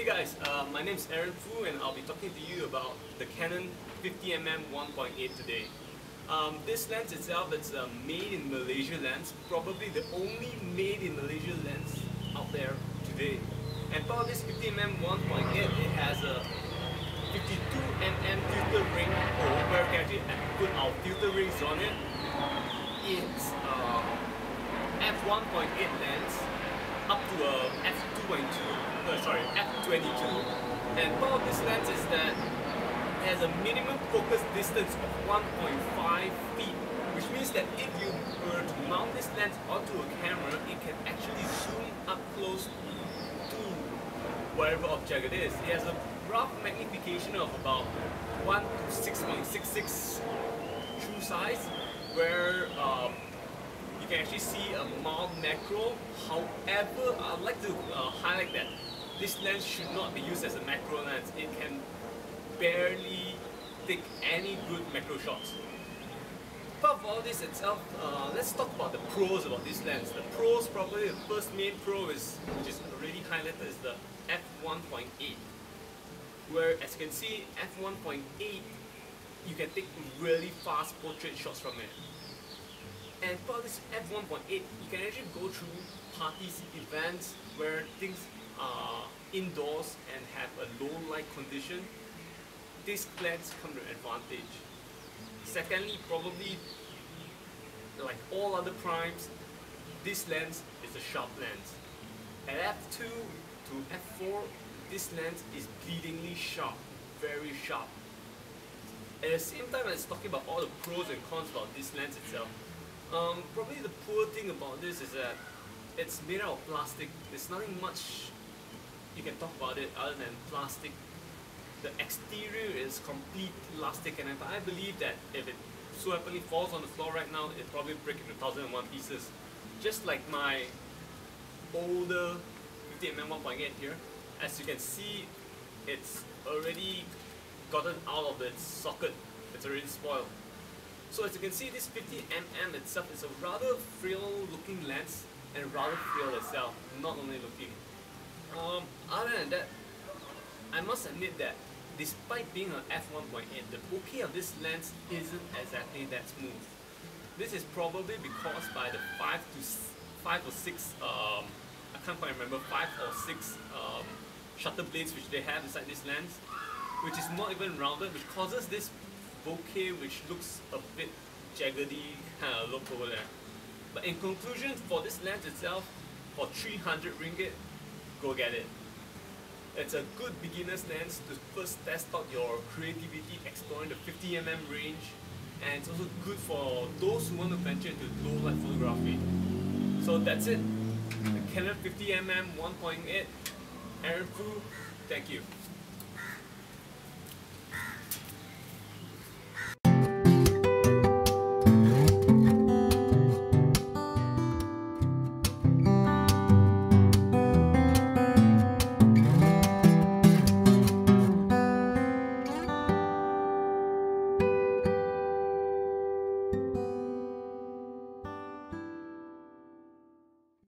Hey guys, my name is Aaron Fu and I'll be talking to you about the Canon 50mm 1.8 today. This lens itself, it's a made in Malaysia lens, probably the only made in Malaysia lens out there today. And for this 50mm 1.8, it has a 52mm filter ring hole where we can actually put our filter rings on it. It's f1.8 lens up to a f22, and part of this lens is that it has a minimum focus distance of 1.5 feet, which means that if you were to mount this lens onto a camera, it can actually zoom up close to whatever object it is. It has a rough magnification of about 1 to 6.66 true size, where you can actually see a mild macro. However, I'd like to highlight that this lens should not be used as a macro lens. It can barely take any good macro shots. But for all this itself, let's talk about the pros about this lens. The pros, probably the first main pro is, which is already highlighted, is the f1.8. Where, as you can see, f1.8, you can take really fast portrait shots from it. And for this f1.8, you can actually go through parties, events where things are indoors and have a low light condition. This lens comes to advantage. Secondly, probably like all other primes, this lens is a sharp lens. At f2 to f4, this lens is bleedingly sharp, very sharp. At the same time as talking about all the pros and cons about this lens itself, probably the poor thing about this is that it's made out of plastic. There's nothing much you can talk about it other than plastic. The exterior is complete plastic, and I believe that if it so happily falls on the floor right now, it'll probably break into 1001 pieces. Just like my older 50mm 1.8 here. As you can see, it's already gotten out of its socket. It's already spoiled. So as you can see, this 50mm itself is a rather frail looking lens and rather frail itself, not only looking. Other than that, I must admit that despite being an f1.8, the bokeh of this lens isn't exactly that smooth. This is probably because by the 5 or 6, I can't quite remember, 5 or 6 shutter blades which they have inside this lens, which is not even rounded, which causes this bokeh which looks a bit jaggedy kind of look over there. But in conclusion, for this lens itself, for 300 ringgit, go get it. It's a good beginner's lens to first test out your creativity exploring the 50mm range, and it's also good for those who want to venture into low light photography. So that's it. The Canon 50mm 1.8, Aaron Fu, thank you.